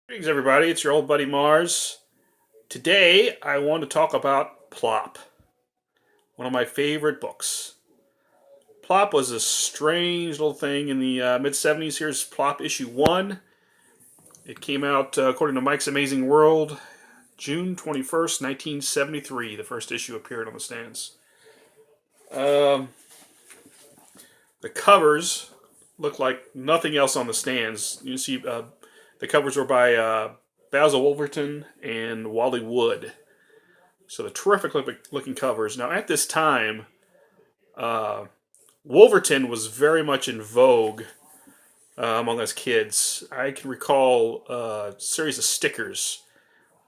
Greetings, everybody. It's your old buddy Mars. Today, I want to talk about PLOP, one of my favorite books. PLOP was a strange little thing in the mid 70s. Here's PLOP issue 1. It came out, according to Mike's Amazing World, June 21st, 1973. The first issue appeared on the stands. Um, the covers look like nothing else on the stands. You see, the covers were by Basil Wolverton and Wally Wood. So the terrific looking covers. Now at this time, uh, Wolverton was very much in vogue among us kids. I can recall a series of stickers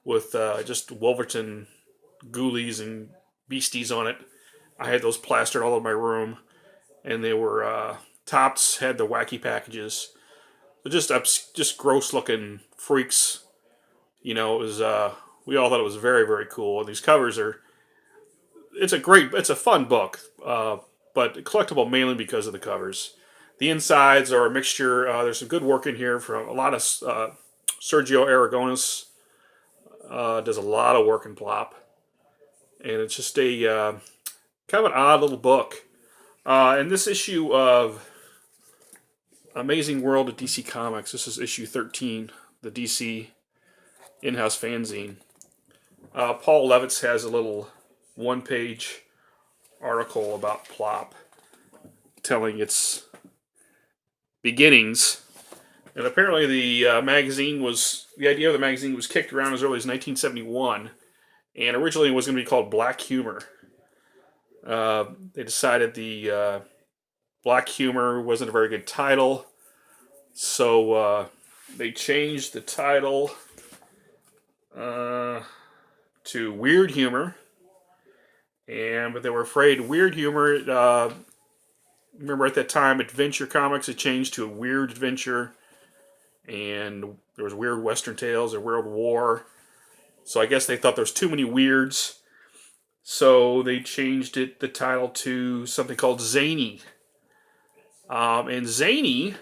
with just Wolverton ghoulies and beasties on it. I had those plastered all over my room, and they were tops had the wacky packages. Just gross looking freaks. It was we all thought it was very cool. And these covers are it's a fun book, but collectible mainly because of the covers. The insides are a mixture. There's some good work in here from a lot of Sergio Aragonis. Does a lot of work in Plop, and it's just a kind of an odd little book. In this issue of Amazing World of DC Comics, this is issue 13, the DC in-house fanzine. Paul Levitz has a little one-page article about Plop, telling its beginnings. And apparently, the idea of the magazine was kicked around as early as 1971, and originally it was going to be called Black Humor. They decided the Black Humor wasn't a very good title, so they changed the title to Weird Humor. But they were afraid Weird Humor. Remember at that time, Adventure Comics had changed to a Weird Adventure, and there was Weird Western Tales or Weird War. So I guess they thought there was too many weirds, so they changed the title to something called Zany. And Zany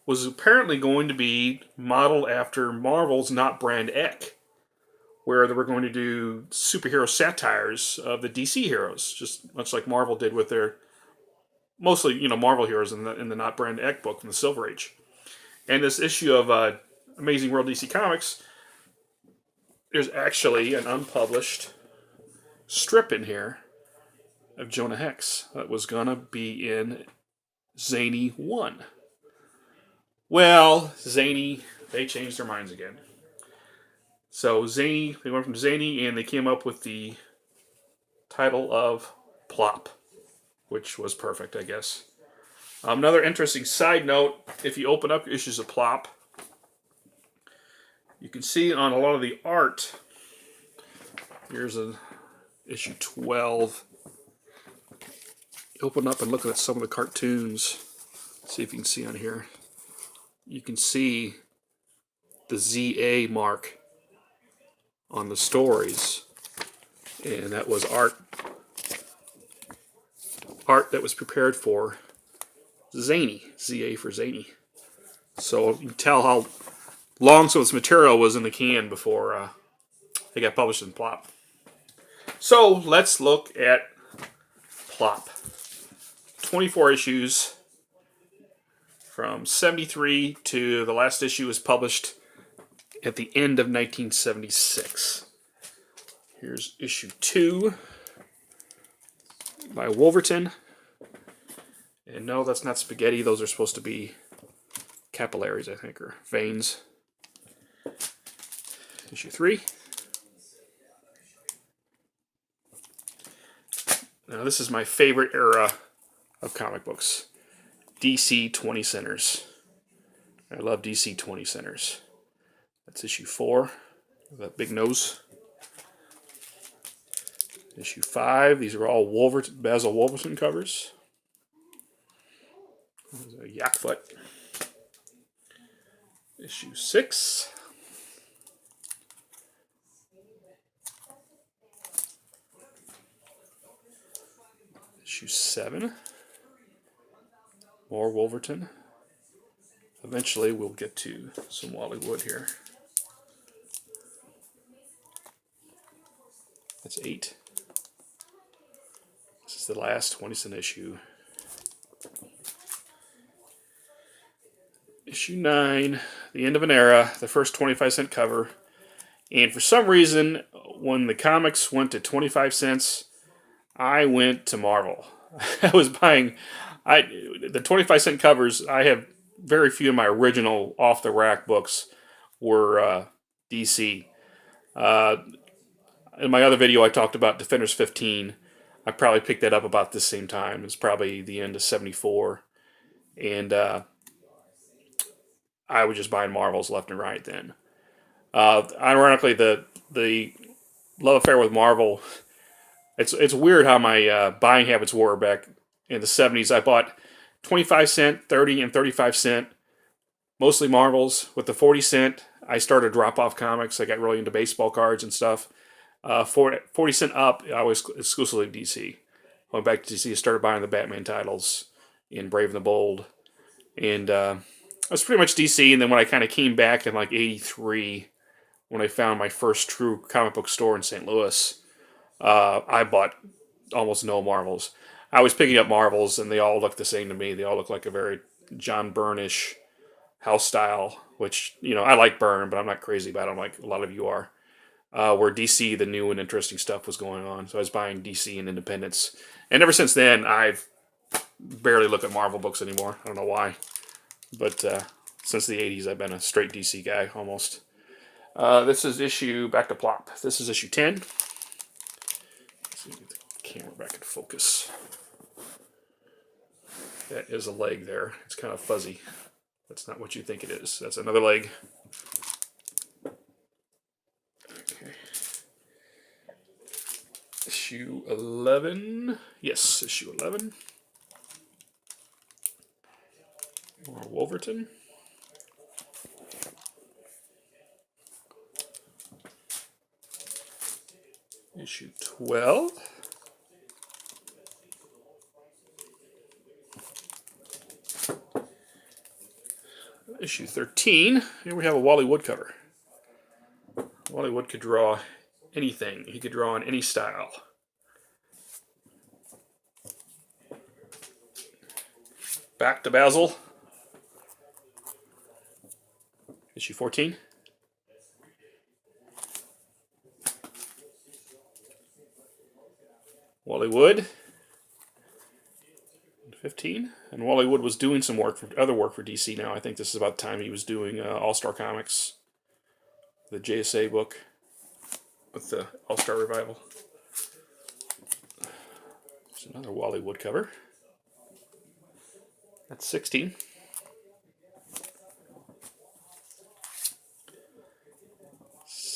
was apparently going to be modeled after Marvel's Not Brand Echh, where they were going to do superhero satires of the DC heroes, just much like Marvel did with their mostly Marvel heroes in the Not Brand Echh book from the Silver Age. And this issue of Amazing World DC Comics, there's actually an unpublished strip in here of Jonah Hex that was gonna be in Zany 1. Well, Zany, they changed their minds again. So Zany, they went from Zany and they came up with the title of Plop, which was perfect, I guess. Another interesting side note, if you open up issues of Plop, you can see on a lot of the art, here's issue 12. Open up and look at some of the cartoons. See if you can see on here. You can see the ZA mark on the stories, and that was art that was prepared for Zany, ZA for Zany. So you can tell how long some of this material was in the can before they got published in Plop. So let's look at Plop. 24 issues from 73 to the last issue was published at the end of 1976. Here's issue 2 by Wolverton. And no, that's not spaghetti. Those are supposed to be capillaries, I think, or veins. Issue 3. Now, this is my favorite era of comic books. DC 20 centers. I love DC 20 centers. That's issue 4. That big nose. Issue 5. These are all Basil Wolverton covers. There's a yak foot. Issue 6. Issue 7. More Wolverton. Eventually we'll get to some Wally Wood here. That's 8. This is the last 20-cent issue. Issue 9, The End of an Era, the first 25-cent cover. And for some reason, when the comics went to 25 cents, I went to Marvel. I was buying the 25-cent covers. I have very few of my original off-the-rack books were DC. In my other video, I talked about Defenders 15. I probably picked that up about the same time. It's probably the end of 74. And I was just buying Marvels left and right then. Ironically, the love affair with Marvel, it's weird how my buying habits were back in the 70s. I bought 25 cent, 30, and 35 cent, mostly Marvels. With the 40 cent, I started drop-off comics. I got really into baseball cards and stuff. 40 cent up, I was exclusively DC. Went back to DC, I started buying the Batman titles in Brave and the Bold. And I was pretty much DC, and then when I kind of came back in like 83, when I found my first true comic book store in St. Louis, I bought almost no Marvels. I was picking up Marvels, and they all looked the same to me. They all look like a very John Byrne-ish house style, which, you know, I like Byrne, but I'm not crazy about him like a lot of you are. Where DC, the new and interesting stuff was going on. So I was buying DC and Independence. And ever since then, I've barely looked at Marvel books anymore. I don't know why. But since the 80s, I've been a straight DC guy, almost. This is back to PLOP. This is issue 10. Let's see, get the camera back in focus. That is a leg there. It's kind of fuzzy. That's not what you think it is. That's another leg. Okay. Issue 11. Yes, issue 11. More Wolverton. Issue 12. Issue 13. Here we have a Wally Wood cover. Wally Wood could draw anything. He could draw in any style. Back to Basil. Issue 14. Wally Wood. 15. And Wally Wood was doing some other work for DC now. I think this is about the time he was doing All-Star Comics, the JSA book with the All-Star Revival. There's another Wally Wood cover. That's 16.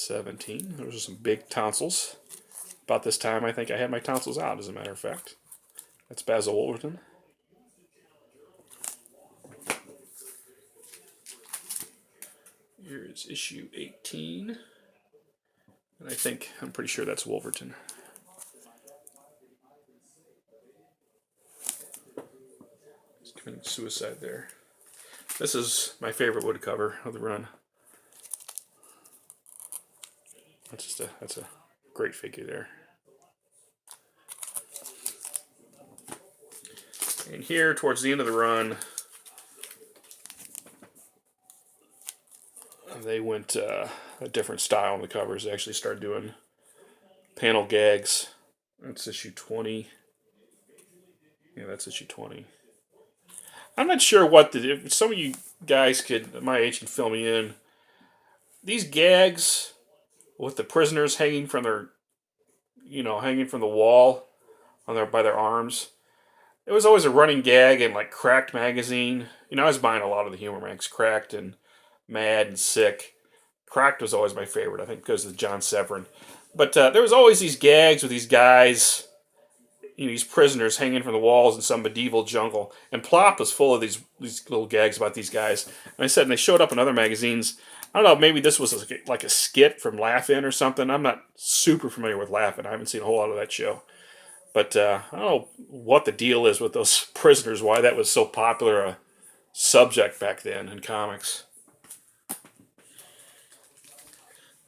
Those are some big tonsils. About this time, I think I had my tonsils out, as a matter of fact. That's Basil Wolverton. Here's issue 18. And I'm pretty sure that's Wolverton. He's committing suicide there. This is my favorite Wood cover of the run. That's a great figure there. And here, towards the end of the run, they went a different style on the covers. They actually started doing panel gags. That's issue 20. Yeah, that's issue 20. I'm not sure if some of you guys at my age can fill me in. These gags with the prisoners hanging from hanging from the wall by their arms. It was always a running gag in like Cracked magazine. I was buying a lot of the humor mags, Cracked and Mad and Sick. Cracked was always my favorite, I think, because of John Severin. But there was always these gags with these guys, these prisoners hanging from the walls in some medieval jungle. And Plop was full of these little gags about these guys. And I said, and they showed up in other magazines. I don't know, maybe this was like a skit from Laugh-In or something. I'm not super familiar with Laugh-In. I haven't seen a whole lot of that show. But I don't know what the deal is with those prisoners, why that was so popular, a subject back then in comics.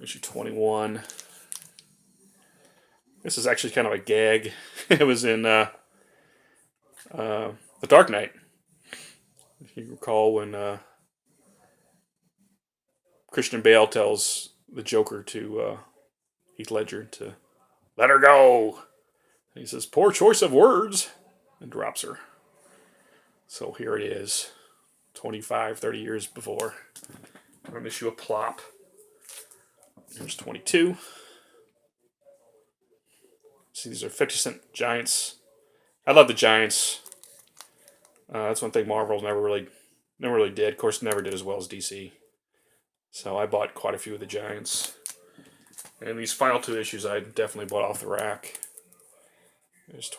Issue 21. This is actually kind of a gag. It was in The Dark Knight. If you recall when Christian Bale tells the Joker to Heath Ledger to let her go. And he says, "Poor choice of words," and drops her. So here it is, 25, 30 years before. An issue of Plop. Here's 22. See, these are 50-cent Giants. I love the Giants. That's one thing Marvel never really did. Of course, never did as well as DC. So I bought quite a few of the Giants. And these final two issues I definitely bought off the rack. There's